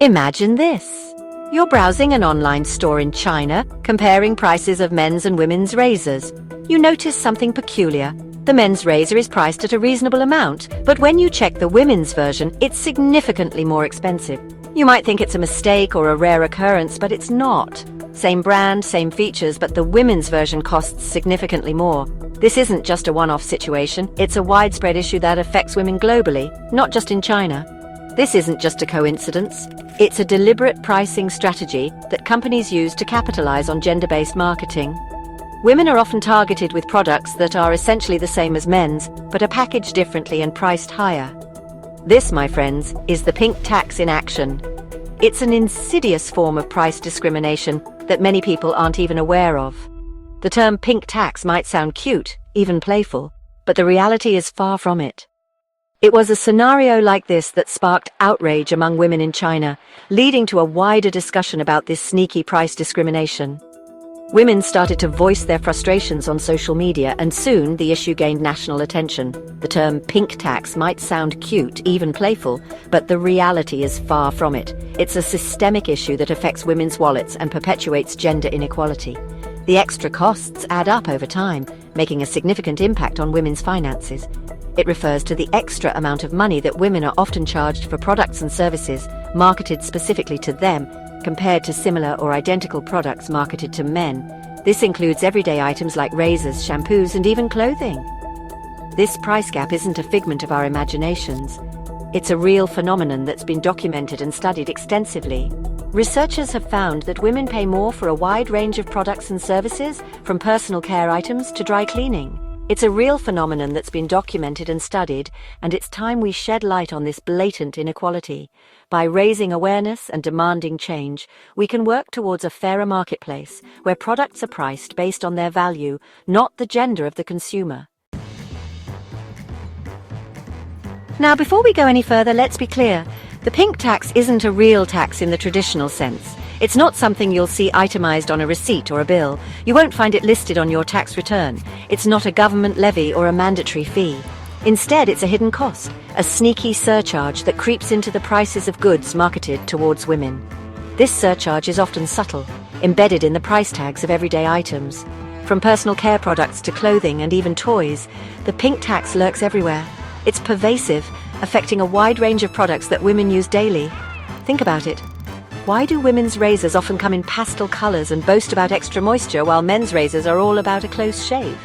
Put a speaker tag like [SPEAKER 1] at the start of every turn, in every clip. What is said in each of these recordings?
[SPEAKER 1] Imagine this. You're browsing an online store in China, comparing prices of men's and women's razors. You notice something peculiar. The men's razor is priced at a reasonable amount, but when you check the women's version, it's significantly more expensive. You might think it's a mistake or a rare occurrence, but it's not. Same brand, same features, but the women's version costs significantly more. This isn't just a one-off situation, it's a widespread issue that affects women globally, not just in China. This isn't just a coincidence. It's a deliberate pricing strategy that companies use to capitalize on gender-based marketing. Women are often targeted with products that are essentially the same as men's, but are packaged differently and priced higher. This, my friends, is the pink tax in action. It's an insidious form of price discrimination that many people aren't even aware of. The term pink tax might sound cute, even playful, but the reality is far from it. It was a scenario like this that sparked outrage among women in China, leading to a wider discussion about this sneaky price discrimination. Women started to voice their frustrations on social media, and soon the issue gained national attention. The term pink tax might sound cute, even playful, but the reality is far from it. It's a systemic issue that affects women's wallets and perpetuates gender inequality. The extra costs add up over time, making a significant impact on women's finances. It refers to the extra amount of money that women are often charged for products and services marketed specifically to them, compared to similar or identical products marketed to men. This includes everyday items like razors, shampoos, and even clothing. This price gap isn't a figment of our imaginations. It's a real phenomenon that's been documented and studied extensively. Researchers have found that women pay more for a wide range of products and services, from personal care items to dry cleaning. It's a real phenomenon that's been documented and studied, and it's time we shed light on this blatant inequality. By raising awareness and demanding change, we can work towards a fairer marketplace where products are priced based on their value, not the gender of the consumer. Now, before we go any further, let's be clear. The pink tax isn't a real tax in the traditional sense. It's not something you'll see itemized on a receipt or a bill. You won't find it listed on your tax return. It's not a government levy or a mandatory fee. Instead, it's a hidden cost, a sneaky surcharge that creeps into the prices of goods marketed towards women. This surcharge is often subtle, embedded in the price tags of everyday items. From personal care products to clothing and even toys, the pink tax lurks everywhere. It's pervasive, affecting a wide range of products that women use daily. Think about it. Why do women's razors often come in pastel colors and boast about extra moisture, while men's razors are all about a close shave?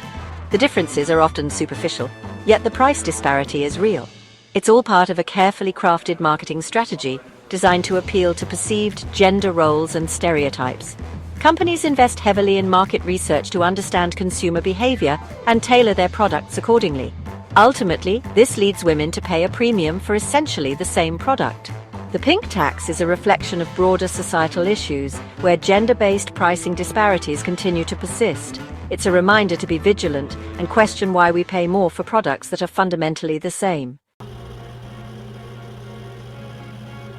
[SPEAKER 1] The differences are often superficial, yet the price disparity is real. It's all part of a carefully crafted marketing strategy designed to appeal to perceived gender roles and stereotypes. Companies invest heavily in market research to understand consumer behavior and tailor their products accordingly. Ultimately, this leads women to pay a premium for essentially the same product. The pink tax is a reflection of broader societal issues where gender-based pricing disparities continue to persist. It's a reminder to be vigilant and question why we pay more for products that are fundamentally the same.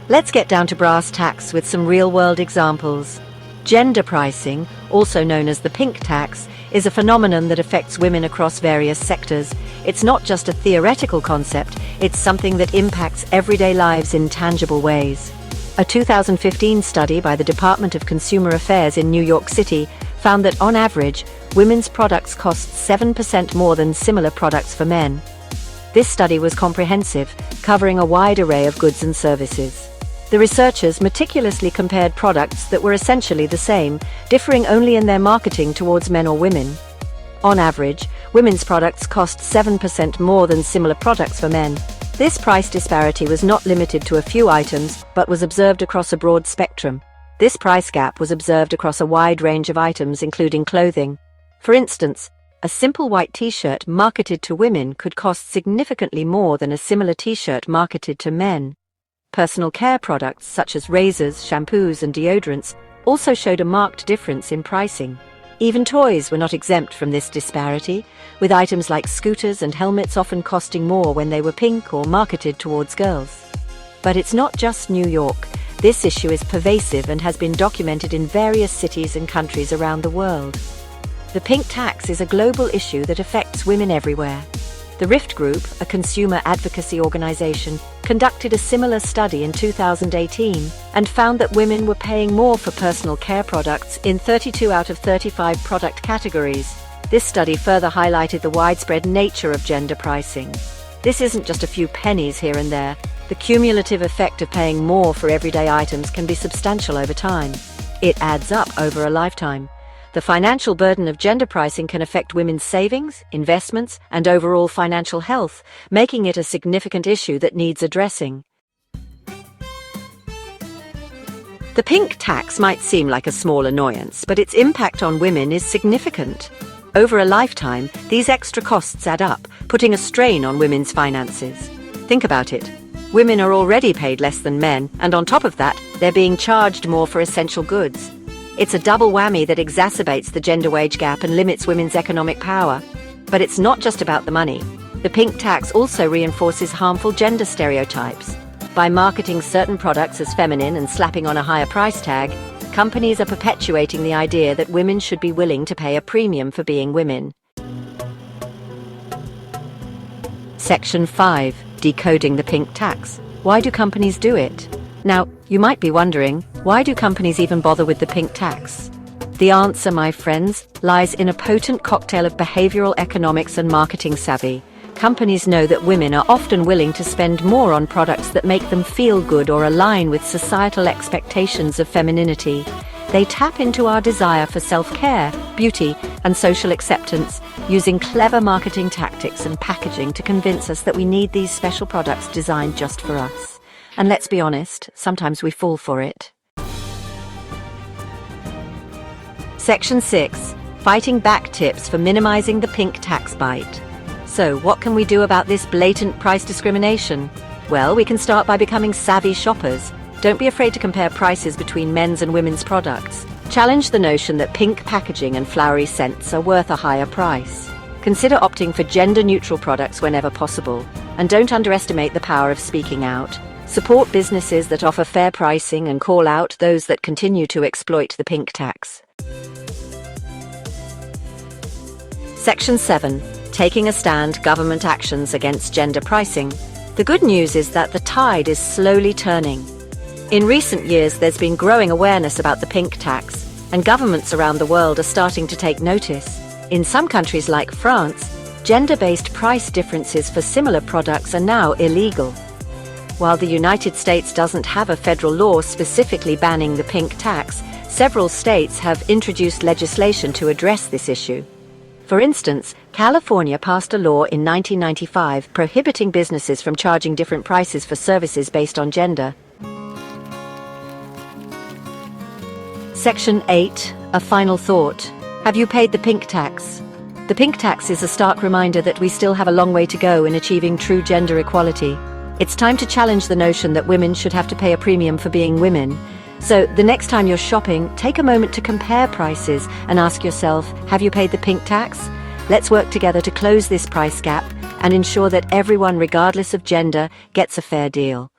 [SPEAKER 1] Let's get down to brass tacks with some real-world examples. Gender pricing, also known as the pink tax, is a phenomenon that affects women across various sectors. It's not just a theoretical concept, it's something that impacts everyday lives in tangible ways. A 2015 study by the Department of Consumer Affairs in New York City found that on average, women's products cost 7% more than similar products for men. This study was comprehensive, covering a wide array of goods and services. The researchers meticulously compared products that were essentially the same, differing only in their marketing towards men or women. On average, women's products cost 7% more than similar products for men. This price disparity was not limited to a few items, but was observed across a broad spectrum. This price gap was observed across a wide range of items, including clothing. For instance, a simple white t-shirt marketed to women could cost significantly more than a similar t-shirt marketed to men. Personal care products such as razors, shampoos, and deodorants also showed a marked difference in pricing. Even toys were not exempt from this disparity, with items like scooters and helmets often costing more when they were pink or marketed towards girls. But it's not just New York. This issue is pervasive and has been documented in various cities and countries around the world. The pink tax is a global issue that affects women everywhere. The Rift Group, a consumer advocacy organization, conducted a similar study in 2018 and found that women were paying more for personal care products in 32 out of 35 product categories. This study further highlighted the widespread nature of gender pricing. This isn't just a few pennies here and there. The cumulative effect of paying more for everyday items can be substantial over time. It adds up over a lifetime. The financial burden of gender pricing can affect women's savings, investments, and overall financial health, making it a significant issue that needs addressing. The pink tax might seem like a small annoyance, but its impact on women is significant. Over a lifetime, these extra costs add up, putting a strain on women's finances. Think about it. Women are already paid less than men, and on top of that, they're being charged more for essential goods. It's a double whammy that exacerbates the gender wage gap and limits women's economic power. But it's not just about the money. The pink tax also reinforces harmful gender stereotypes. By marketing certain products as feminine and slapping on a higher price tag, companies are perpetuating the idea that women should be willing to pay a premium for being women. Section 5. Decoding the pink tax. Why do companies do it? Now, you might be wondering, why do companies even bother with the pink tax? The answer, my friends, lies in a potent cocktail of behavioral economics and marketing savvy. Companies know that women are often willing to spend more on products that make them feel good or align with societal expectations of femininity. They tap into our desire for self-care, beauty, and social acceptance, using clever marketing tactics and packaging to convince us that we need these special products designed just for us. And let's be honest, sometimes we fall for it. Section 6. Fighting back tips for minimizing the pink tax bite. So, what can we do about this blatant price discrimination? Well, we can start by becoming savvy shoppers. Don't be afraid to compare prices between men's and women's products. Challenge the notion that pink packaging and flowery scents are worth a higher price. Consider opting for gender-neutral products whenever possible. And don't underestimate the power of speaking out. Support businesses that offer fair pricing and call out those that continue to exploit the pink tax. Section 7. Taking a stand, government actions against gender pricing. The good news is that the tide is slowly turning. In recent years, there's been growing awareness about the pink tax, and governments around the world are starting to take notice. In some countries like France, gender-based price differences for similar products are now illegal. While the United States doesn't have a federal law specifically banning the pink tax, several states have introduced legislation to address this issue. For instance, California passed a law in 1995 prohibiting businesses from charging different prices for services based on gender. Section 8. A final thought. Have you paid the pink tax? The pink tax is a stark reminder that we still have a long way to go in achieving true gender equality. It's time to challenge the notion that women should have to pay a premium for being women. So, the next time you're shopping, take a moment to compare prices and ask yourself, have you paid the pink tax? Let's work together to close this price gap and ensure that everyone, regardless of gender, gets a fair deal.